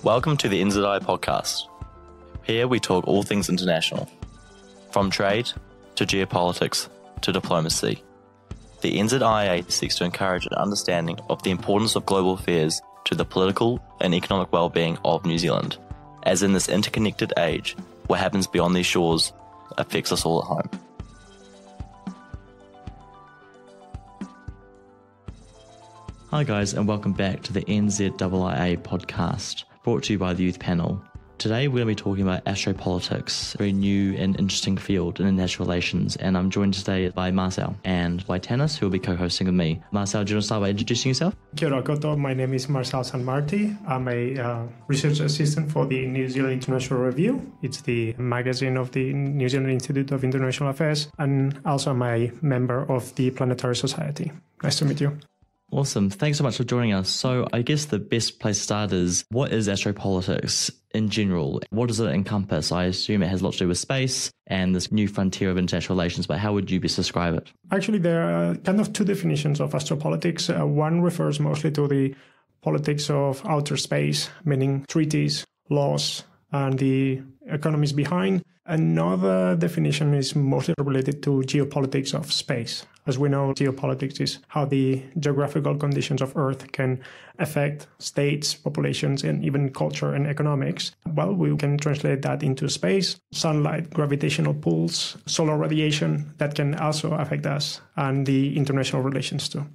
Welcome to the NZIIA podcast. Here we talk all things international, from trade to geopolitics to diplomacy. The NZIIA seeks to encourage an understanding of the importance of global affairs to the political and economic well-being of New Zealand, as in this interconnected age, what happens beyond these shores affects us all at home. Hi guys, and welcome back to the NZIIA podcast, brought to you by the Youth Panel. Today we're going to be talking about astropolitics, a very new and interesting field in international relations, and I'm joined today by Marçal and by Tanis, who will be co-hosting with me. Marçal, do you want to start by introducing yourself? Kia ora koutou. My name is Marçal Sanmartí. I'm a research assistant for the New Zealand International Review. It's the magazine of the New Zealand Institute of International Affairs, and also I'm a member of the Planetary Society. Nice to meet you. Awesome. Thanks so much for joining us. So I guess the best place to start is, what is astropolitics in general? What does it encompass? I assume it has a lot to do with space and this new frontier of international relations, but how would you best describe it? Actually, there are kind of two definitions of astropolitics. One refers mostly to the politics of outer space, meaning treaties, laws, and the economies behind. Another definition is mostly related to geopolitics of space. As we know, geopolitics is how the geographical conditions of Earth can affect states, populations, and even culture and economics. Well, we can translate that into space, sunlight, gravitational pulls, solar radiation that can also affect us, and the international relations too.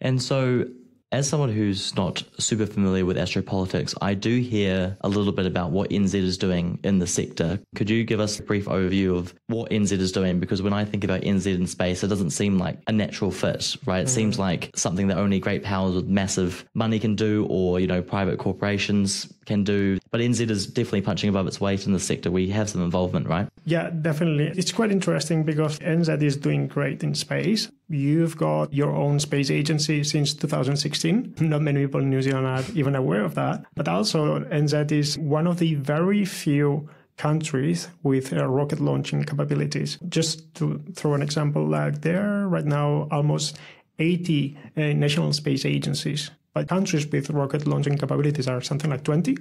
And so, as someone who's not super familiar with astropolitics, I do hear a little bit about what NZ is doing in the sector. Could you give us a brief overview of what NZ is doing? Because when I think about NZ in space, it doesn't seem like a natural fit, right? It seems like something that only great powers with massive money can do, or, private corporations can do. But NZ is definitely punching above its weight in the sector. We have some involvement, right? Yeah, definitely. It's quite interesting because NZ is doing great in space. You've got your own space agency since 2016. Not many people in New Zealand are even aware of that. But also, NZ is one of the very few countries with rocket launching capabilities. Just to throw an example, there are right now almost 80 national space agencies. But countries with rocket launching capabilities are something like 20.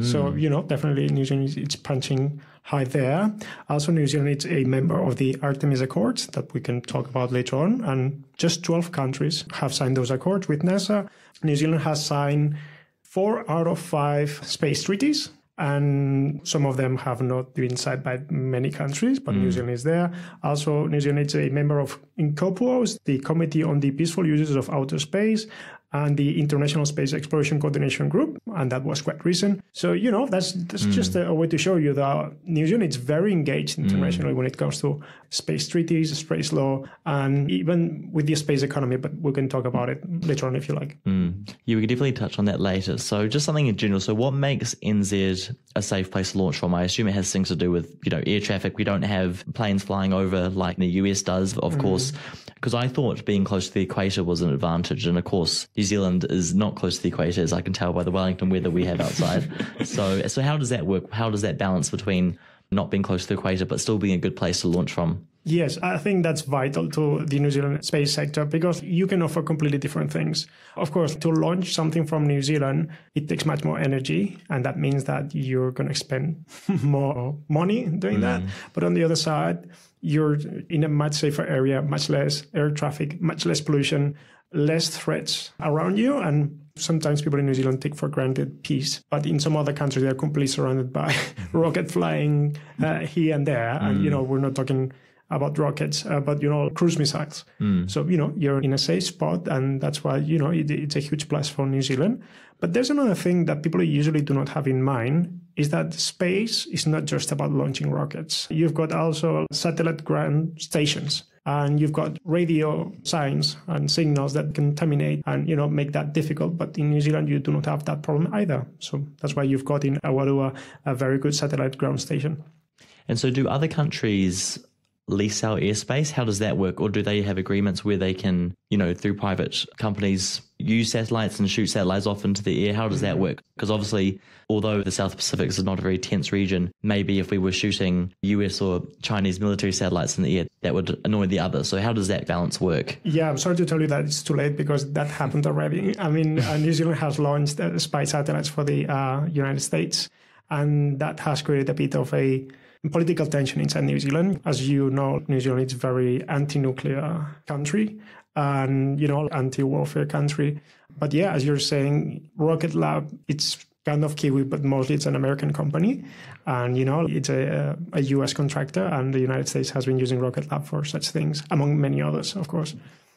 So, definitely New Zealand is punching high there. Also, New Zealand is a member of the Artemis Accords that we can talk about later on. And just 12 countries have signed those accords with NASA. New Zealand has signed 4 out of 5 space treaties. And some of them have not been signed by many countries, but New Zealand is there. Also, New Zealand is a member of INCOPUOS, the Committee on the Peaceful Uses of Outer Space, and the International Space Exploration Coordination Group, and that was quite recent. So, that's just a way to show you that New Zealand is very engaged internationally when it comes to space treaties, space law, and even with the space economy, but we can talk about it later on if you like. Yeah, we can definitely touch on that later. So just something in general. So what makes NZ a safe place to launch from? I assume it has things to do with, air traffic. We don't have planes flying over like the US does, of course, because I thought being close to the equator was an advantage. And of course, New Zealand is not close to the equator, as I can tell by the Wellington weather we have outside. So how does that work? How does that balance between not being close to the equator, but still being a good place to launch from? Yes, I think that's vital to the New Zealand space sector because you can offer completely different things. Of course, to launch something from New Zealand, it takes much more energy, and that means that you're going to spend more money doing that. But on the other side, you're in a much safer area, much less air traffic, much less pollution, less threats around you, and sometimes people in New Zealand take for granted peace, but in some other countries they're completely surrounded by rocket flying here and there, and we're not talking about rockets, but cruise missiles. So you're in a safe spot, and that's why it's a huge plus for New Zealand. But there's another thing that people usually do not have in mind, is that space is not just about launching rockets. You've got also satellite ground stations, and you've got radio signs and signals that contaminate and make that difficult. But in New Zealand, you do not have that problem either. So that's why you've got in Awarua a very good satellite ground station. And so do other countries lease our airspace? How does that work? Or do they have agreements where they can, through private companies, use satellites and shoot satellites off into the air? How does that work? Because obviously, although the South Pacific is not a very tense region, maybe if we were shooting US or Chinese military satellites in the air, that would annoy the other. So how does that balance work? Yeah, I'm sorry to tell you that it's too late because that happened already. I mean, New Zealand has launched spy satellites for the United States, and that has created a bit of a political tension inside New Zealand. As you know, New Zealand is a very anti-nuclear country and, anti-warfare country. But yeah, as you're saying, Rocket Lab, it's kind of Kiwi, but mostly it's an American company. And, it's a US contractor, and the United States has been using Rocket Lab for such things, among many others, of course.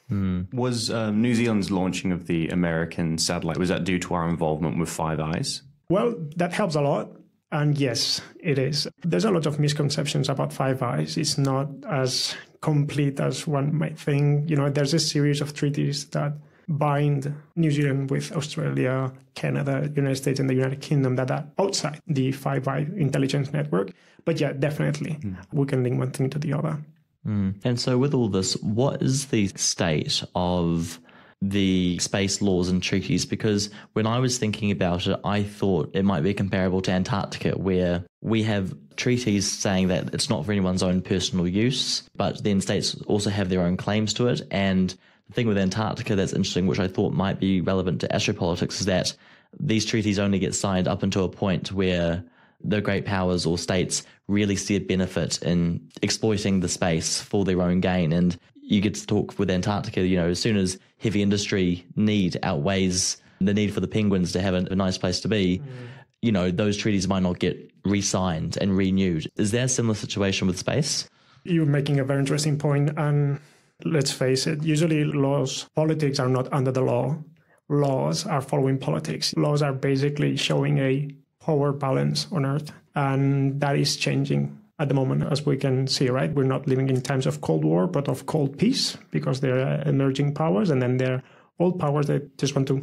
Was New Zealand's launching of the American satellite, was that due to our involvement with Five Eyes? Well, that helps a lot. And yes, it is. There's a lot of misconceptions about Five Eyes. It's not as complete as one might think. There's a series of treaties that bind New Zealand with Australia, Canada, United States, and the United Kingdom that are outside the Five Eyes intelligence network. But yeah, definitely, we can link one thing to the other. And so with all this, what is the state of the space laws and treaties? Because when I was thinking about it, I thought it might be comparable to Antarctica, where we have treaties saying that it's not for anyone's own personal use, but then states also have their own claims to it. And the thing with Antarctica that's interesting, which I thought might be relevant to astropolitics, is that these treaties only get signed up until a point where the great powers or states really see a benefit in exploiting the space for their own gain. And you get to talk with Antarctica, as soon as heavy industry need outweighs the need for the penguins to have a nice place to be, those treaties might not get re-signed and renewed. Is there a similar situation with space? You're making a very interesting point. And let's face it, usually politics are not under the law. Laws are following politics. Laws are basically showing a power balance on Earth. And that is changing at the moment, as we can see, right? We're not living in times of Cold War, but of cold peace, because there are emerging powers, and then there are old powers that just want to,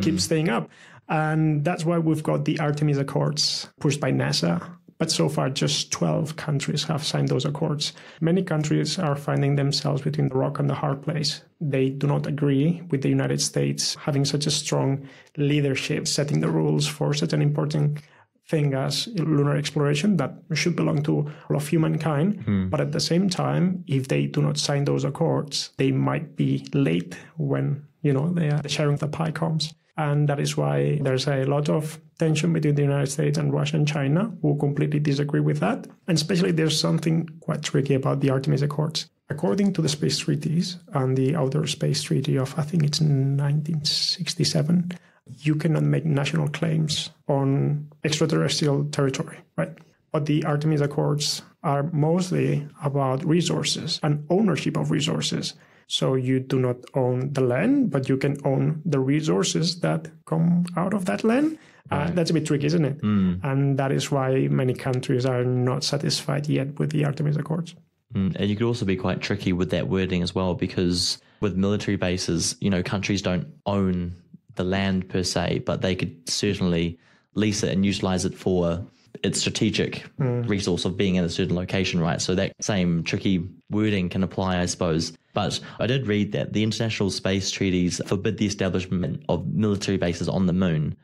keep staying up. And that's why we've got the Artemis Accords pushed by NASA. But so far, just 12 countries have signed those accords. Many countries are finding themselves between the rock and the hard place. They do not agree with the United States having such a strong leadership, setting the rules for such an important thing as lunar exploration that should belong to all of humankind. But at the same time, if they do not sign those accords, they might be late when, the sharing of the pie comes. And that is why there's a lot of tension between the United States and Russia and China, who completely disagree with that. And especially there's something quite tricky about the Artemis Accords. According to the space treaties and the Outer Space Treaty of, I think it's 1967, you cannot make national claims on extraterrestrial territory, right? But the Artemis Accords are mostly about resources and ownership of resources. So you do not own the land, but you can own the resources that come out of that land. Right. That's a bit tricky, isn't it? And that is why many countries are not satisfied yet with the Artemis Accords. And you could also be quite tricky with that wording as well, because with military bases, countries don't own the land per se, but they could certainly lease it and utilize it for its strategic resource of being in a certain location, right? So that same tricky wording can apply, I suppose. But I did read that the international space treaties forbid the establishment of military bases on the moon.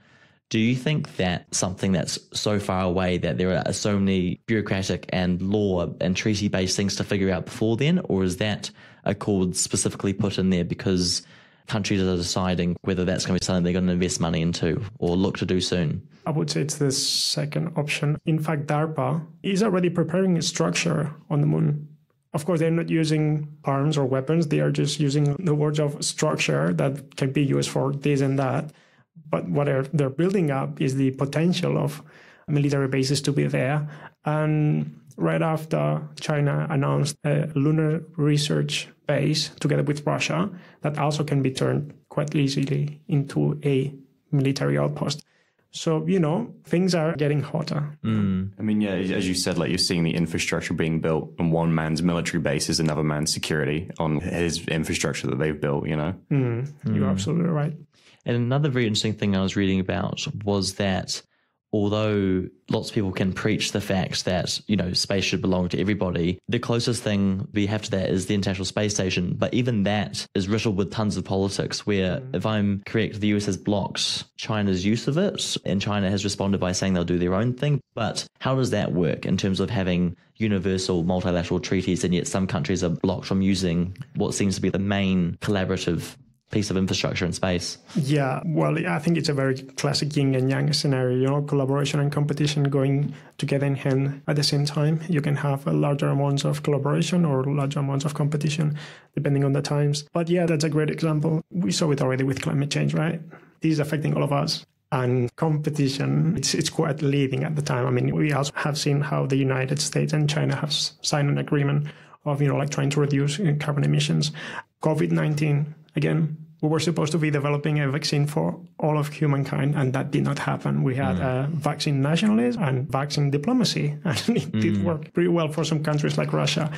Do you think that something that's so far away that there are so many bureaucratic and law and treaty-based things to figure out before then, or is that a clause specifically put in there because countries are deciding whether that's going to be something they're going to invest money into or look to do soon? I would say it's the second option. In fact, DARPA is already preparing a structure on the moon. Of course, they're not using arms or weapons. They are just using the words of structure that can be used for this and that. But what they're building up is the potential of military bases to be there. And right after China announced a lunar research base together with Russia, that also can be turned quite easily into a military outpost. So, things are getting hotter. I mean, yeah, as you said, you're seeing the infrastructure being built, and one man's military base is another man's security on his infrastructure that they've built, You're absolutely right. And another very interesting thing I was reading about was that although lots of people can preach the fact that, space should belong to everybody, the closest thing we have to that is the International Space Station. But even that is riddled with tons of politics where, if I'm correct, the US has blocked China's use of it, and China has responded by saying they'll do their own thing. But how does that work in terms of having universal multilateral treaties, and yet some countries are blocked from using what seems to be the main collaborative piece of infrastructure in space? Yeah, well, I think it's a very classic yin and yang scenario, collaboration and competition going together in hand at the same time. You can have a larger amounts of collaboration or larger amounts of competition, depending on the times. But yeah, that's a great example. We saw it already with climate change, right? This is affecting all of us. And competition, it's quite leading at the time. I mean, we also have seen how the United States and China have signed an agreement of, trying to reduce carbon emissions. COVID-19, again, we were supposed to be developing a vaccine for all of humankind, and that did not happen. We had vaccine nationalism and vaccine diplomacy, and it did work pretty well for some countries like Russia.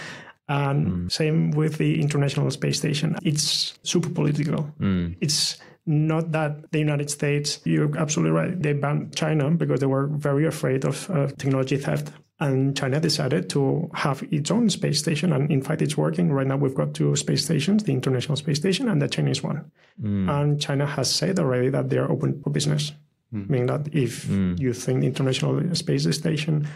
And same with the International Space Station. It's super political. It's not that the United States, you're absolutely right, they banned China because they were very afraid of technology theft. And China decided to have its own space station. And in fact, it's working. Right now, we've got 2 space stations, the International Space Station and the Chinese one. And China has said already that they're open for business. Meaning that if you think the International Space Station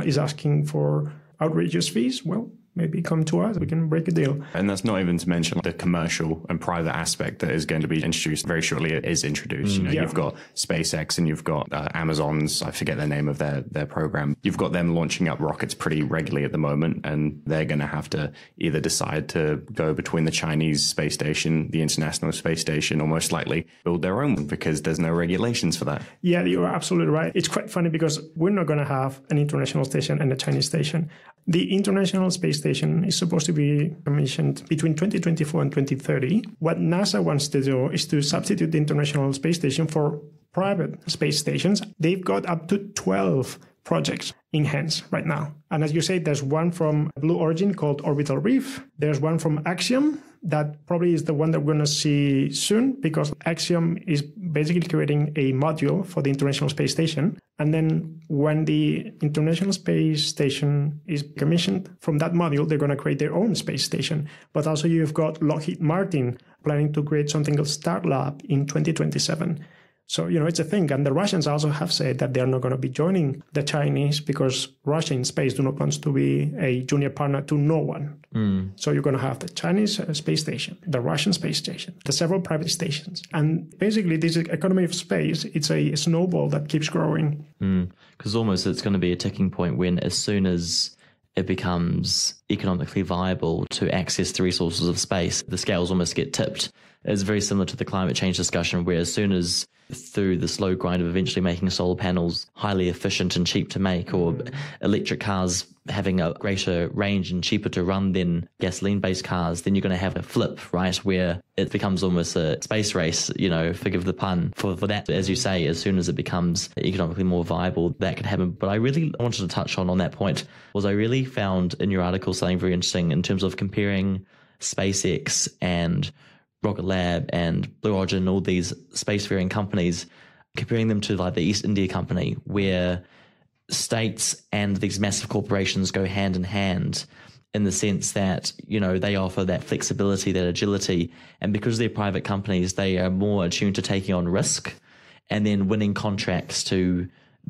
is asking for outrageous fees, well, maybe come to us, we can break a deal. And that's not even to mention the commercial and private aspect that is going to be introduced very shortly. It is introduced. You've got SpaceX and you've got Amazon's, I forget the name of their program. You've got them launching up rockets pretty regularly at the moment, and they're going to have to either decide to go between the Chinese space station, the International Space Station, or most likely build their own one because there's no regulations for that. Yeah, you're absolutely right. It's quite funny because we're not going to have an international station and a Chinese station. The International Space Station is supposed to be commissioned between 2024 and 2030. What NASA wants to do is to substitute the International Space Station for private space stations. They've got up to 12 projects in hands right now. And as you say, there's one from Blue Origin called Orbital Reef. There's one from Axiom. That probably is the one that we're going to see soon, because Axiom is basically creating a module for the International Space Station. And then when the International Space Station is commissioned, from that module, they're going to create their own space station. But also you've got Lockheed Martin planning to create something called Starlab in 2027. So, it's a thing. And the Russians also have said that they're not going to be joining the Chinese because Russia in space do not want to be a junior partner to no one. So you're going to have the Chinese space station, the Russian space station, the several private stations. And basically, this economy of space, it's a snowball that keeps growing. Because almost it's going to be a ticking point when, as soon as it becomes economically viable to access the resources of space, the scales almost get tipped. It's very similar to the climate change discussion, where as soon as through the slow grind of eventually making solar panels highly efficient and cheap to make, or electric cars having a greater range and cheaper to run than gasoline-based cars, then you're going to have a flip, right, where it becomes almost a space race, forgive the pun, for that. As you say, as soon as it becomes economically more viable, that could happen. But I really wanted to touch on that point, was I really found in your article something very interesting in terms of comparing SpaceX and Rocket Lab and Blue Origin, all these spacefaring companies, comparing them to like the East India Company, where states and these massive corporations go hand in hand in the sense that, they offer that flexibility, that agility. And because they're private companies, they are more attuned to taking on risk and then winning contracts to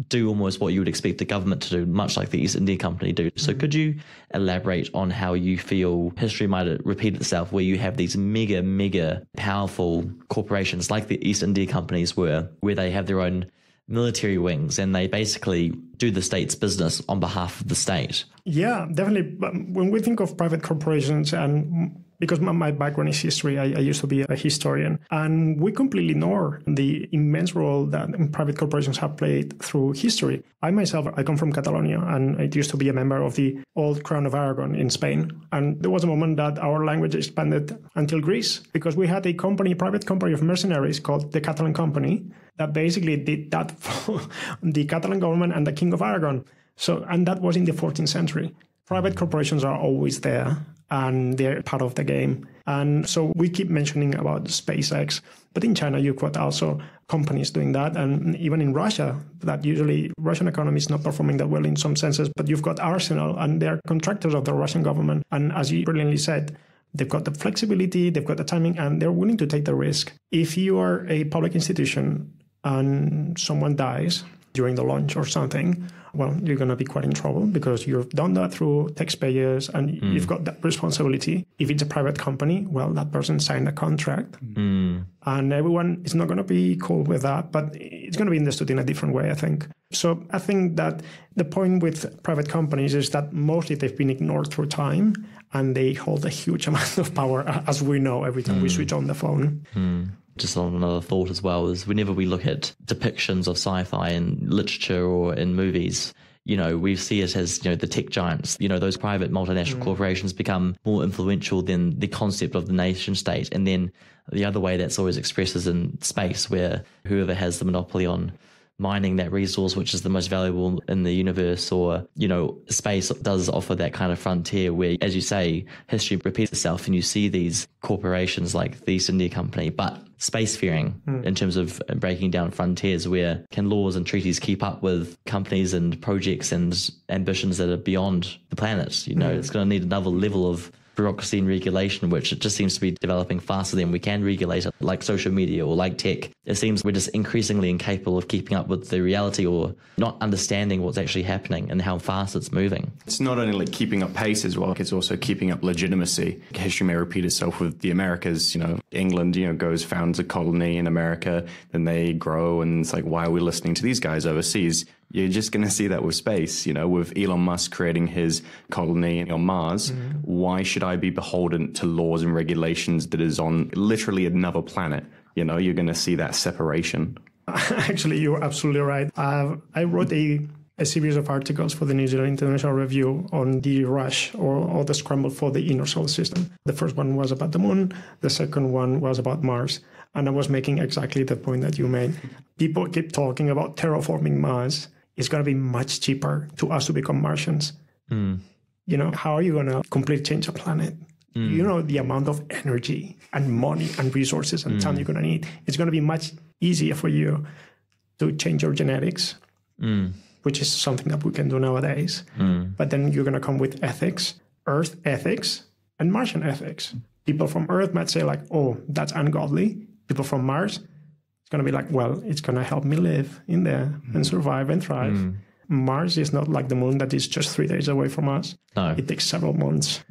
do almost what you would expect the government to do, much like the East India Company do. So could you elaborate on how you feel history might repeat itself, where you have these mega, mega powerful corporations like the East India Companies were, where they have their own military wings and they basically do the state's business on behalf of the state? Yeah, definitely. But when we think of private corporations, and because my background is history, I used to be a historian, and we completely ignore the immense role that private corporations have played through history. I myself, I come from Catalonia, and I used to be a member of the old Crown of Aragon in Spain. And there was a moment that our language expanded until Greece, because we had a private company of mercenaries called the Catalan Company that basically did that for the Catalan government and the King of Aragon. And that was in the 14th century. Private corporations are always there. and they're part of the game. And so we keep mentioning about SpaceX, but in China, you've got also companies doing that. And even in Russia, that usually Russian economy is not performing that well in some senses, but you've got Arsenal and they're contractors of the Russian government. And as you brilliantly said, they've got the flexibility, they've got the timing, and they're willing to take the risk. If you are a public institution and someone dies during the launch or something, well, you're going to be quite in trouble because you've done that through taxpayers and you've got that responsibility. If it's a private company, well, that person signed a contract and everyone is not going to be cool with that, but it's going to be understood in a different way, I think. So I think that the point with private companies is that mostly they've been ignored through time and they hold a huge amount of power, as we know, every time we switch on the phone. Just on another thought as well is whenever we look at depictions of sci-fi in literature or in movies, you know, we see it as, you know, the tech giants, you know, those private multinational corporations become more influential than the concept of the nation state. And then the other way that's always expressed is in space, where whoever has the monopoly on mining that resource, which is the most valuable in the universe, or, you know, space does offer that kind of frontier where, as you say, history repeats itself and you see these corporations like the East India Company, but spacefaring in terms of breaking down frontiers, where can laws and treaties keep up with companies and projects and ambitions that are beyond the planet? You know, it's going to need another level of bureaucracy and regulation, which it just seems to be developing faster than we can regulate it, like social media or like tech. It seems we're just increasingly incapable of keeping up with the reality or not understanding what's actually happening and how fast it's moving. It's not only like keeping up pace as well, it's also keeping up legitimacy. History may repeat itself with the Americas. You know, England, you know, goes, founds a colony in America, then they grow, and it's like, why are we listening to these guys overseas? You're just going to see that with space, you know, with Elon Musk creating his colony on Mars. Why should I be beholden to laws and regulations that is on literally another planet? You know, you're going to see that separation. Actually, you're absolutely right. I wrote a series of articles for the New Zealand International Review on the rush or the scramble for the inner solar system. The first one was about the moon. The second one was about Mars. And I was making exactly the point that you made. People keep talking about terraforming Mars. It's going to be much cheaper to us to become Martians. You know, how are you going to completely change a planet? You know, the amount of energy and money and resources and time you're going to need. It's going to be much easier for you to change your genetics, which is something that we can do nowadays. But then you're going to come with ethics, Earth ethics, and Martian ethics. People from Earth might say like, oh, that's ungodly. People from Mars, it's going to be like, well, it's going to help me live in there and survive and thrive. Mars is not like the moon that is just 3 days away from us. No. It takes several months.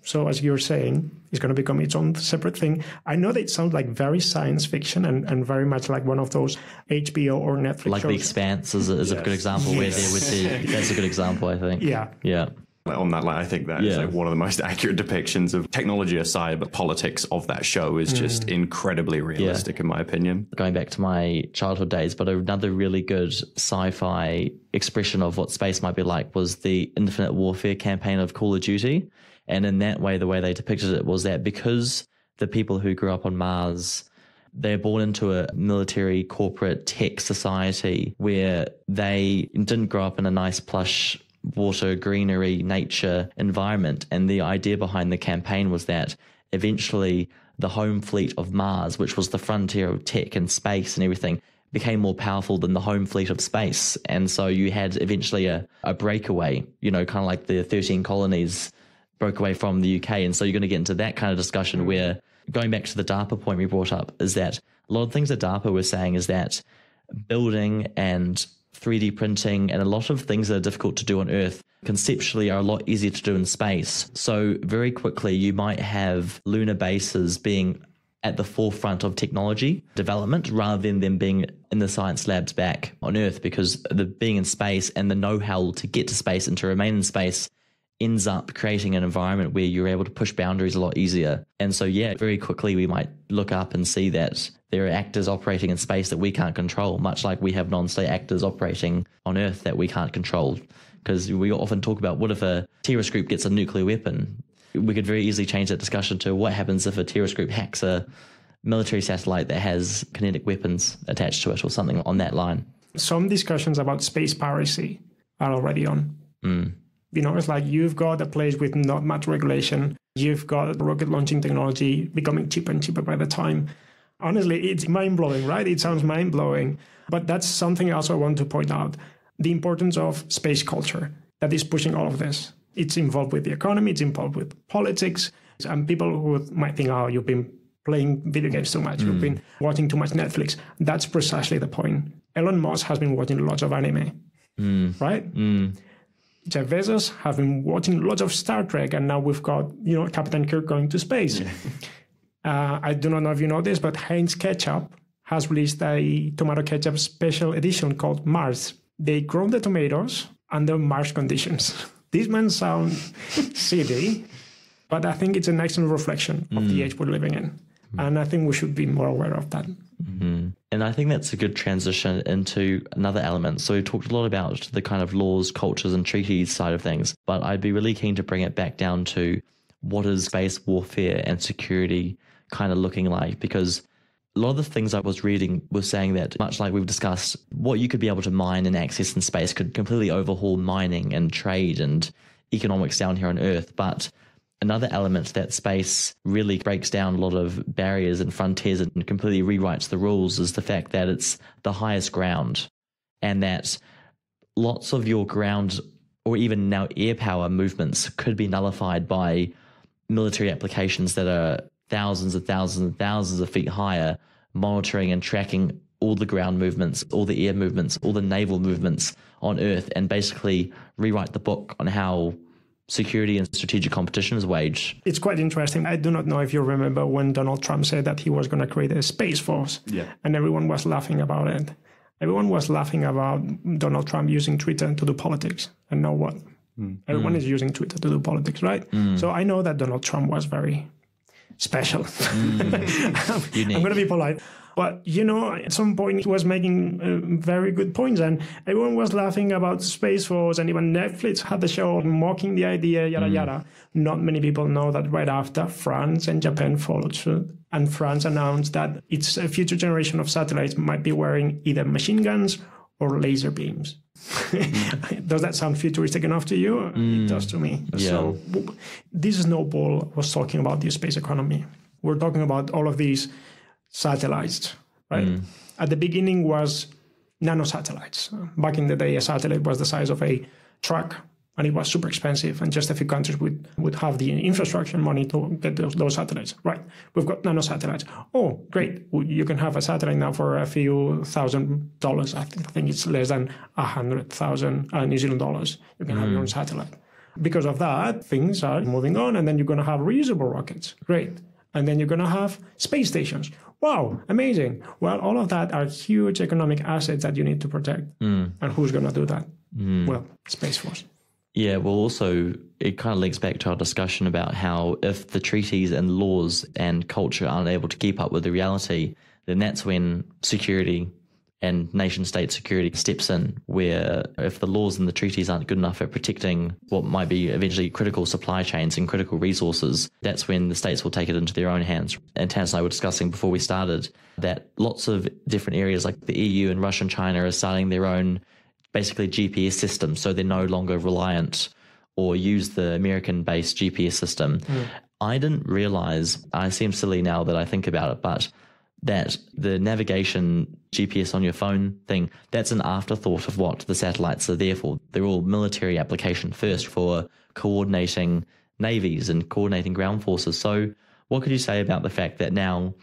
So as you're saying, it's going to become its own separate thing. I know that it sounds like very science fiction and very much like one of those HBO or Netflix like shows. The Expanse is a good example where there would be, that's a good example, I think. Yeah. On that line, I think that is like one of the most accurate depictions of technology aside, but politics of that show is just incredibly realistic, in my opinion. Going back to my childhood days, but another really good sci-fi expression of what space might be like was the Infinite Warfare campaign of Call of Duty. And in that way, the way they depicted it was that because the people who grew up on Mars, they're born into a military, corporate, tech society where they didn't grow up in a nice, plush water, greenery, nature environment. And the idea behind the campaign was that eventually the home fleet of Mars, which was the frontier of tech and space and everything, became more powerful than the home fleet of space. And so you had eventually a breakaway, you know, kind of like the 13 colonies broke away from the UK. And so you're going to get into that kind of discussion where, going back to the DARPA point we brought up, is that a lot of things that DARPA was saying is that building and 3D printing and a lot of things that are difficult to do on Earth conceptually are a lot easier to do in space. So very quickly you might have lunar bases being at the forefront of technology development rather than them being in the science labs back on Earth, because the being in space and the know-how to get to space and to remain in space ends up creating an environment where you're able to push boundaries a lot easier. And so, very quickly we might look up and see that there are actors operating in space that we can't control, much like we have non-state actors operating on Earth that we can't control. Because we often talk about, what if a terrorist group gets a nuclear weapon? We could very easily change that discussion to what happens if a terrorist group hacks a military satellite that has kinetic weapons attached to it or something on that line. Some discussions about space piracy are already on. You know, it's like you've got a place with not much regulation. You've got rocket launching technology becoming cheaper and cheaper by the time. Honestly, it's mind-blowing, right? It sounds mind-blowing. But that's something else I want to point out. The importance of space culture that is pushing all of this. It's involved with the economy, it's involved with politics. And people who might think, oh, you've been playing video games too much, you've been watching too much Netflix. That's precisely the point. Elon Musk has been watching lots of anime, right? Jeff Bezos have been watching lots of Star Trek, and now we've got, Captain Kirk going to space. I do not know if you know this, but Heinz Ketchup has released a tomato ketchup special edition called Mars. They grow the tomatoes under Mars conditions. These men sound silly, but I think it's an excellent reflection of the age we're living in. And I think we should be more aware of that. And I think that's a good transition into another element. So we talked a lot about the kind of laws, cultures, and treaties side of things, but I'd be really keen to bring it back down to what is space warfare and security kind of looking like, because a lot of the things I was reading was saying that, much like we've discussed, what you could be able to mine and access in space could completely overhaul mining and trade and economics down here on Earth. But another element that space really breaks down a lot of barriers and frontiers and completely rewrites the rules is the fact that it's the highest ground, and that lots of your ground or even now air power movements could be nullified by military applications that are thousands and thousands and thousands of feet higher, monitoring and tracking all the ground movements, all the air movements, all the naval movements on Earth, and basically rewrite the book on how security and strategic competition is waged. It's quite interesting. I do not know if you remember when Donald Trump said that he was going to create a space force, and everyone was laughing about it. Everyone was laughing about Donald Trump using Twitter to do politics. And now what? Everyone is using Twitter to do politics, right? So I know that Donald Trump was very special. I'm going to be polite. But, at some point he was making very good points, and everyone was laughing about Space Force, and even Netflix had the show mocking the idea, yada, yada. Not many people know that right after, France and Japan followed suit. And France announced that its future generation of satellites might be wearing either machine guns or laser beams. Does that sound futuristic enough to you? It does to me. Yeah. So this snowball was talking about the space economy. We're talking about all of these satellites, right? At the beginning was nanosatellites. Back in the day, a satellite was the size of a truck, and it was super expensive, and just a few countries would have the infrastructure money to get those satellites. Right, we've got nanosatellites. Oh, great. You can have a satellite now for a few $1,000. I think it's less than 100,000 New Zealand dollars. You can have your own satellite. Because of that, things are moving on, and then you're going to have reusable rockets. Great. And then you're going to have space stations. Wow, amazing. Well, all of that are huge economic assets that you need to protect. And who's going to do that? Well, Space Force. Yeah, well, also, it kind of links back to our discussion about how if the treaties and laws and culture aren't able to keep up with the reality, then that's when security and nation-state security steps in, where if the laws and the treaties aren't good enough at protecting what might be eventually critical supply chains and critical resources, that's when the states will take it into their own hands. And Tanis and I were discussing before we started that lots of different areas like the EU and Russia and China are starting their own basically GPS systems, so they're no longer reliant or use the American-based GPS system. I didn't realize, I seem silly now that I think about it, but that the navigation GPS on your phone thing, that's an afterthought of what the satellites are there for. They're all military application first for coordinating navies and coordinating ground forces. So what could you say about the fact that now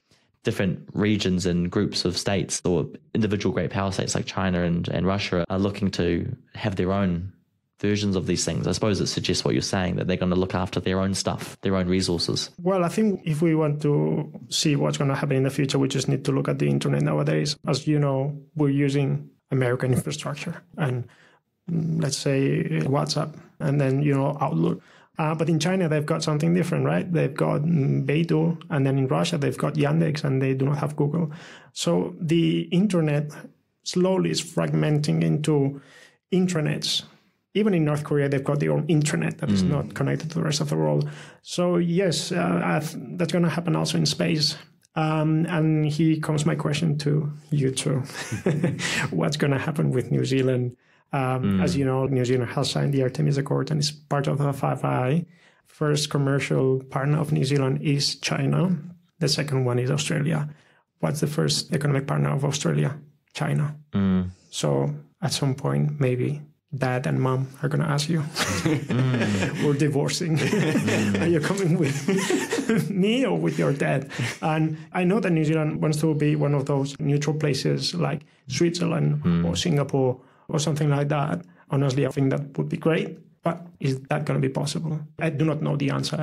different regions and groups of states or individual great power states like China and Russia are looking to have their own versions of these things? I suppose it suggests what you're saying, that they're going to look after their own stuff, their own resources. Well, I think if we want to see what's going to happen in the future, we just need to look at the internet nowadays. As you know, we're using American infrastructure and let's say WhatsApp and then, Outlook. But in China, they've got something different, right? They've got Beidou, and then in Russia, they've got Yandex, and they do not have Google. So the internet slowly is fragmenting into intranets. Even in North Korea, they've got their own intranet that is not connected to the rest of the world. So yes, that's going to happen also in space. And here comes my question to you two. What's going to happen with New Zealand? As you know, New Zealand has signed the Artemis Accord and is part of the 5i. first commercial partner of New Zealand is China. The second one is Australia. What's the first economic partner of Australia? China. So at some point, maybe dad and mom are going to ask you, we're divorcing. Are you coming with me or with your dad? And I know that New Zealand wants to be one of those neutral places like Switzerland or Singapore or something like that. Honestly, I think that would be great. But is that going to be possible? I do not know the answer.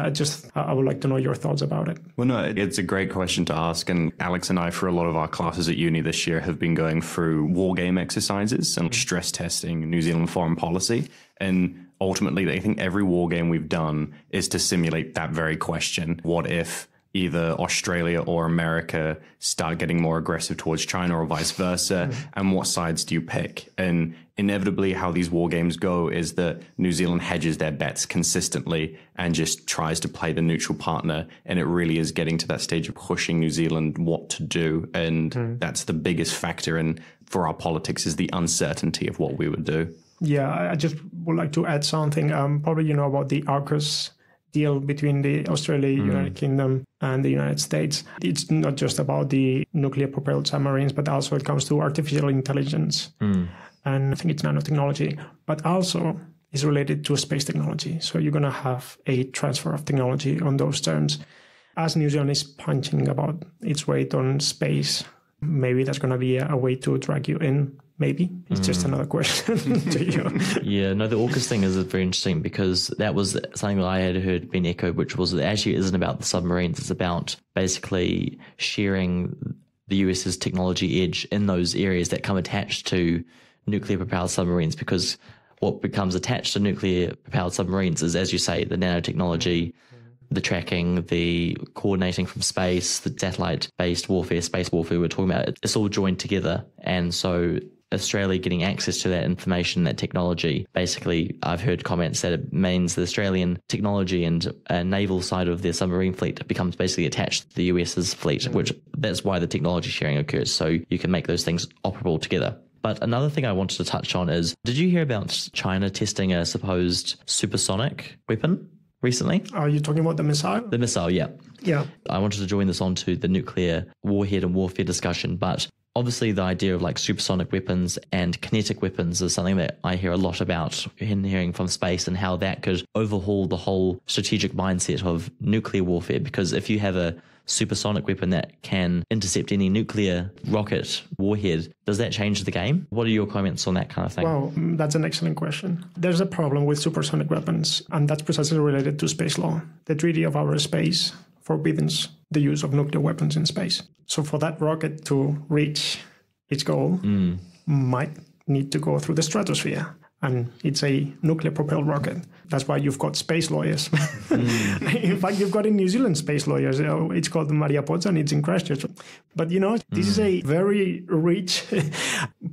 I would like to know your thoughts about it. Well, no, it's a great question to ask. And Alex and I, for a lot of our classes at uni this year, have been going through war game exercises and stress testing New Zealand foreign policy. And ultimately, I think every war game we've done is to simulate that very question. What if either Australia or America start getting more aggressive towards China or vice versa? And what sides do you pick? And inevitably how these war games go is that New Zealand hedges their bets consistently and just tries to play the neutral partner. And it really is getting to that stage of pushing New Zealand what to do. And that's the biggest factor for our politics is the uncertainty of what we would do. Yeah, I just would like to add something. Probably you know about the AUKUS deal between the Australia, United Kingdom and the United States. It's not just about the nuclear propelled submarines, but also it comes to artificial intelligence. And I think it's nanotechnology, but also is related to space technology. So you're going to have a transfer of technology on those terms. As New Zealand is punching about its weight on space, maybe that's going to be a way to drag you in. Maybe it's just another question to you. Yeah, no, the AUKUS thing is very interesting because that was something that I had heard being echoed, which was it actually isn't about the submarines. It's about basically sharing the US's technology edge in those areas that come attached to nuclear propelled submarines, because what becomes attached to nuclear propelled submarines is, as you say, the nanotechnology, the tracking, the coordinating from space, the satellite-based warfare, space warfare we're talking about. It's all joined together. And so Australia getting access to that information, that technology, basically I've heard comments that it means the Australian technology and naval side of their submarine fleet becomes basically attached to the US's fleet, which that's why the technology sharing occurs. So you can make those things operable together. But another thing I wanted to touch on is, did you hear about China testing a supposed supersonic weapon recently? Are you talking about the missile? The missile, yeah. Yeah. I wanted to join this onto the nuclear warhead and warfare discussion, but obviously the idea of like supersonic weapons and kinetic weapons is something that I hear a lot about in hearing from space, and how that could overhaul the whole strategic mindset of nuclear warfare. Because if you have a supersonic weapon that can intercept any nuclear rocket warhead, does that change the game? What are your comments on that kind of thing? Well, that's an excellent question. There's a problem with supersonic weapons, and that's precisely related to space law. The Treaty of Outer Space forbids the use of nuclear weapons in space. So for that rocket to reach its goal, might need to go through the stratosphere. And it's a nuclear-propelled rocket. That's why you've got space lawyers. In fact, you've got in New Zealand space lawyers. It's called Maria Potts, and it's in Christchurch. But, this is a very rich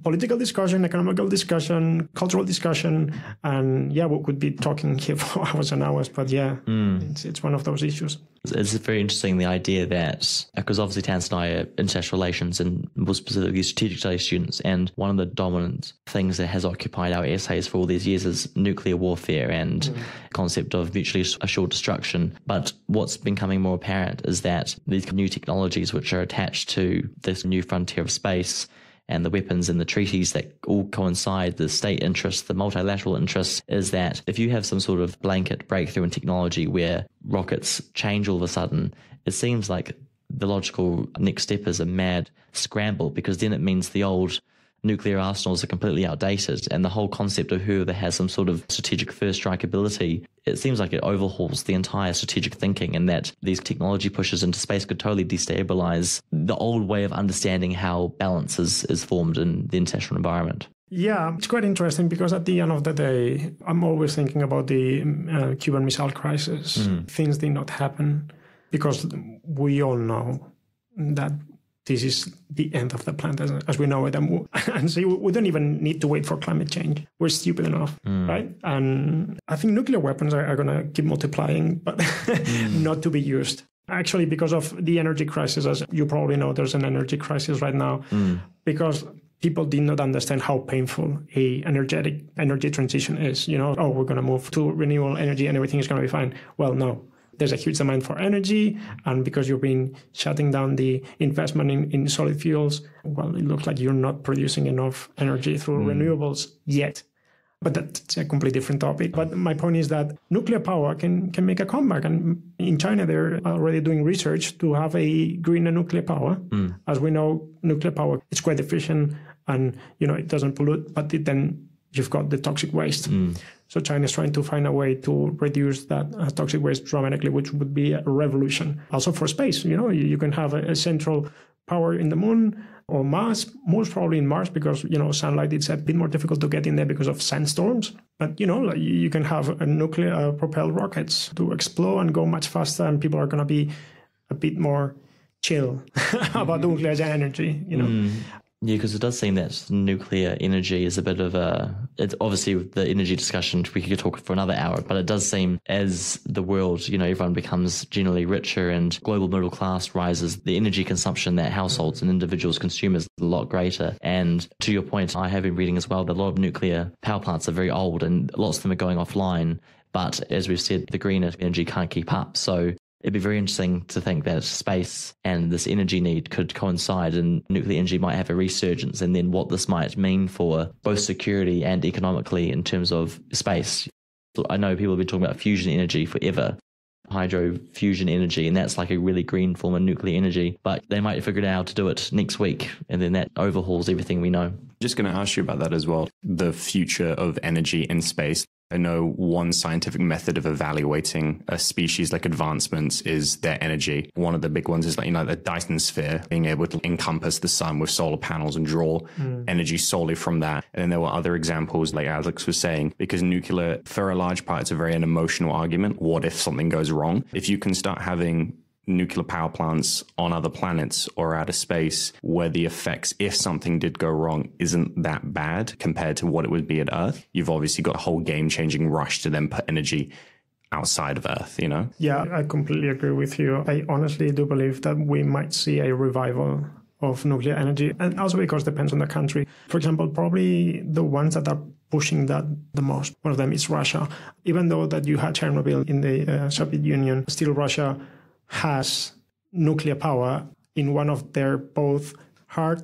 political discussion, economical discussion, cultural discussion. And, we could be talking here for hours and hours. But, it's one of those issues. It's very interesting, the idea that, because obviously Tanis and I are international relations and more specifically strategic studies students, and one of the dominant things that has occupied our essays for all these years is nuclear warfare and concept of mutually assured destruction. But what's becoming more apparent is that these new technologies which are attached to this new frontier of space and the weapons and the treaties that all coincide, the state interests, the multilateral interests, is that if you have some sort of blanket breakthrough in technology where rockets change all of a sudden, it seems like the logical next step is a mad scramble, because then it means the old nuclear arsenals are completely outdated, and the whole concept of whoever has some sort of strategic first strike ability, it seems like it overhauls the entire strategic thinking, and that these technology pushes into space could totally destabilize the old way of understanding how balance is formed in the international environment. Yeah, it's quite interesting, because at the end of the day, I'm always thinking about the Cuban Missile Crisis. Things did not happen because we all know that this is the end of the planet as we know it. And so we don't even need to wait for climate change. We're stupid enough, right? And I think nuclear weapons are going to keep multiplying, but not to be used. Actually, because of the energy crisis, as you probably know, there's an energy crisis right now. Because people did not understand how painful energy transition is. We're going to move to renewable energy and everything is going to be fine. Well, no. There's a huge demand for energy, and because you've been shutting down the investment in solid fuels, well, it looks like you're not producing enough energy through renewables yet. But that's a completely different topic. But my point is that nuclear power can make a comeback. And in China, they're already doing research to have a greener nuclear power. As we know, nuclear power is quite efficient and, it doesn't pollute, but then you've got the toxic waste. So China is trying to find a way to reduce that toxic waste dramatically, which would be a revolution. Also for space, you can have a central power in the moon or Mars, most probably in Mars, because, sunlight is a bit more difficult to get in there because of sandstorms. But, you can have a nuclear propelled rockets to explode and go much faster, and people are going to be a bit more chill about nuclear energy, Yeah, because it does seem that nuclear energy is a bit of it's obviously the energy discussion, we could talk for another hour, but it does seem as the world, everyone becomes generally richer and global middle class rises, the energy consumption that households and individuals consume is a lot greater. And to your point, I have been reading as well that a lot of nuclear power plants are very old and lots of them are going offline. But as we've said, the green energy can't keep up. So it'd be very interesting to think that space and this energy need could coincide and nuclear energy might have a resurgence, and then what this might mean for both security and economically in terms of space. I know people have been talking about fusion energy forever, hydro fusion energy, and that's like a really green form of nuclear energy, but they might figure out how to do it next week, and then that overhauls everything we know. Just going to ask you about that as well, the future of energy in space. I know one scientific method of evaluating a species like advancements is their energy. One of the big ones is the Dyson sphere, being able to encompass the sun with solar panels and draw energy solely from that. And then there were other examples, like Alex was saying, because nuclear, for a large part, it's a very an emotional argument. What if something goes wrong? If you can start having nuclear power plants on other planets or outer space where the effects, if something did go wrong, isn't that bad compared to what it would be at Earth, you've obviously got a whole game-changing rush to then put energy outside of Earth, Yeah, I completely agree with you. I honestly do believe that we might see a revival of nuclear energy, and also because it depends on the country. For example, probably the ones that are pushing that the most, one of them is Russia. Even though that you had Chernobyl in the Soviet Union, still Russia has nuclear power in one of their both hard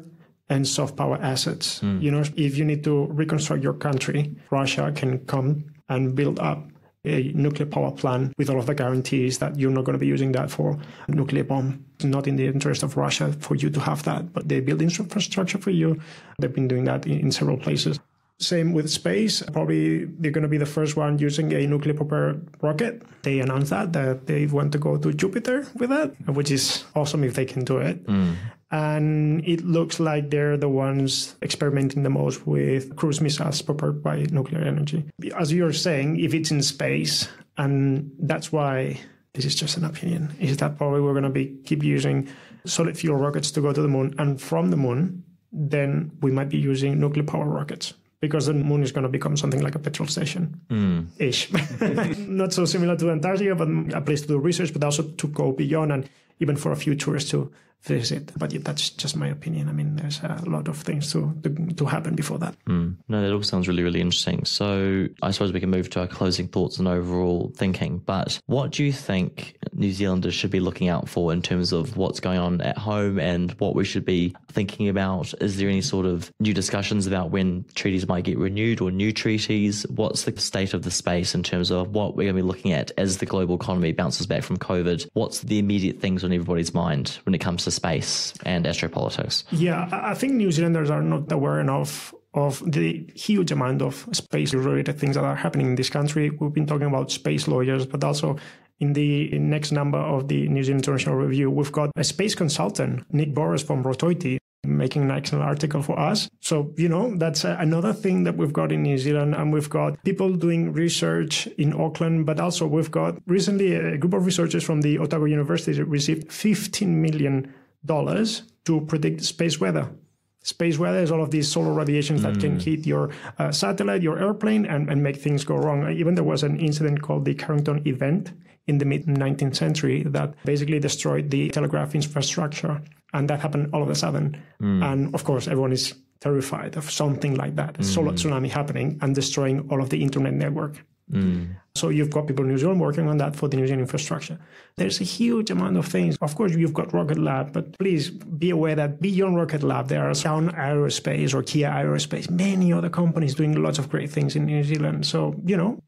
and soft power assets. If you need to reconstruct your country, Russia can come and build up a nuclear power plant with all of the guarantees that you're not going to be using that for a nuclear bomb. It's not in the interest of Russia for you to have that, but they build infrastructure for you. They've been doing that in several places. Same with space. Probably they're going to be the first one using a nuclear-propelled rocket. They announced that they want to go to Jupiter with that, which is awesome if they can do it. And it looks like they're the ones experimenting the most with cruise missiles propelled by nuclear energy. As you're saying, if it's in space, and that's why, this is just an opinion, is that probably we're going to keep using solid fuel rockets to go to the moon, and from the moon, then we might be using nuclear power rockets. Because the moon is going to become something like a petrol station-ish. Not so similar to Antarctica, but a place to do research, but also to go beyond and even for a few tourists to visit. But yeah, that's just my opinion. I mean, there's a lot of things to happen before that. No, that all sounds really, really interesting. So I suppose we can move to our closing thoughts and overall thinking. But what do you think New Zealanders should be looking out for in terms of what's going on at home and what we should be thinking about? Is there any sort of new discussions about when treaties might get renewed or new treaties? What's the state of the space in terms of what we're going to be looking at as the global economy bounces back from COVID? What's the immediate things on everybody's mind when it comes to space and astropolitics? Yeah, I think New Zealanders are not aware enough of the huge amount of space-related things that are happening in this country. We've been talking about space lawyers, but also in the next number of the New Zealand International Review, we've got a space consultant, Nick Boris from Rotoiti, making an excellent article for us. So, that's another thing that we've got in New Zealand. And we've got people doing research in Auckland, but also we've got recently a group of researchers from the Otago University that received $15 million to predict space weather. Space weather is all of these solar radiations that can hit your satellite, your airplane, and make things go wrong. Even there was an incident called the Carrington event in the mid-19th century that basically destroyed the telegraph infrastructure. And that happened all of a sudden. And of course, everyone is terrified of something like that, a solar tsunami happening and destroying all of the internet network. So you've got people in New Zealand working on that for the New Zealand infrastructure. There's a huge amount of things. Of course, you've got Rocket Lab, but please be aware that beyond Rocket Lab, there are Sound Aerospace or Kia Aerospace, many other companies doing lots of great things in New Zealand. So,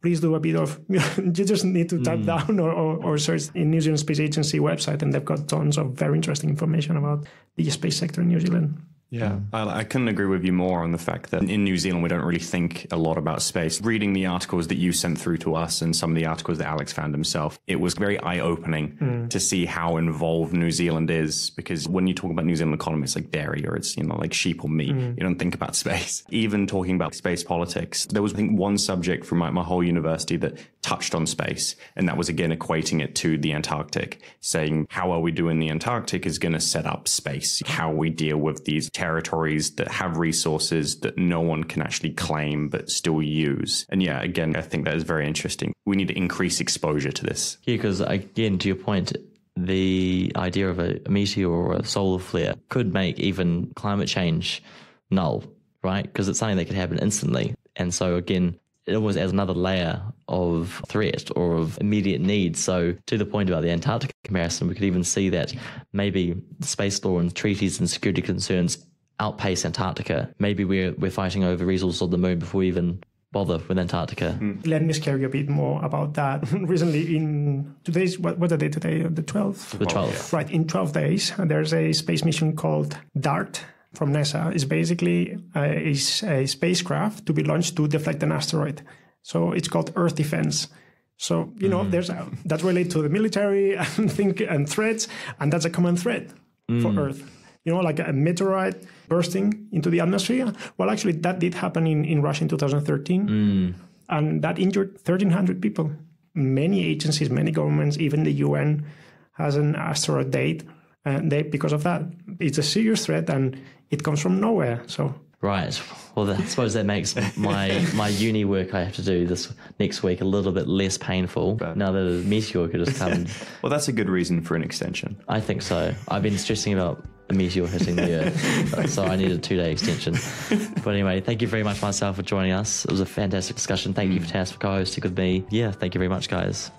please do a bit of, you just need to type down or search in New Zealand Space Agency website, and they've got tons of very interesting information about the space sector in New Zealand. Yeah, I couldn't agree with you more on the fact that in New Zealand, we don't really think a lot about space. Reading the articles that you sent through to us and some of the articles that Alex found himself, it was very eye-opening to see how involved New Zealand is. Because when you talk about New Zealand economy, it's like dairy or it's, like sheep or meat. You don't think about space. Even talking about space politics, there was, I think, one subject from my whole university that touched on space. And that was, again, equating it to the Antarctic, saying how well we do in the Antarctic is going to set up space, how we deal with these territories that have resources that no one can actually claim but still use. And yeah, again, I think that is very interesting. We need to increase exposure to this. Yeah, because again, to your point, the idea of a meteor or a solar flare could make even climate change null, right? Because it's something that could happen instantly. And so again, it almost adds another layer of threat or of immediate need. So to the point about the Antarctic comparison, we could even see that maybe space law and treaties and security concerns outpace Antarctica. Maybe we're fighting over resources on the moon before we even bother with Antarctica. Let me scare you a bit more about that. Recently, in today's, what's the day today? The 12th? The 12th. Right, in 12 days, there's a space mission called DART from NASA. It's basically a spacecraft to be launched to deflect an asteroid. So it's called Earth Defense. So, there's that's related to the military and threats, and that's a common threat for Earth. Like a meteorite bursting into the atmosphere. Well, actually, that did happen in Russia in 2013. And that injured 1,300 people. Many agencies, many governments, even the UN has an asteroid date. And because of that, it's a serious threat and it comes from nowhere. So right. Well, I suppose that makes my uni work I have to do this next week a little bit less painful. Now that a meteor could just come. Well, that's a good reason for an extension. I think so. I've been stressing about a meteor hitting the Earth, so I need a 2-day extension. But anyway, thank you very much, Marçal, for joining us. It was a fantastic discussion. Thank you for Tanis for co-hosting with me. Yeah, thank you very much, guys.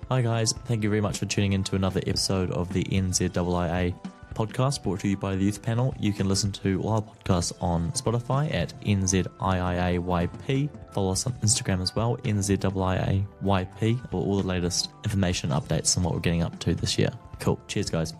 Hi, guys. Thank you very much for tuning in to another episode of the NZIIA podcast brought to you by the Youth Panel. You can listen to all our podcasts on Spotify at NZIIAYP. Follow us on Instagram as well, NZIIAYP, for all the latest information updates on what we're getting up to this year. Cool. Cheers, guys.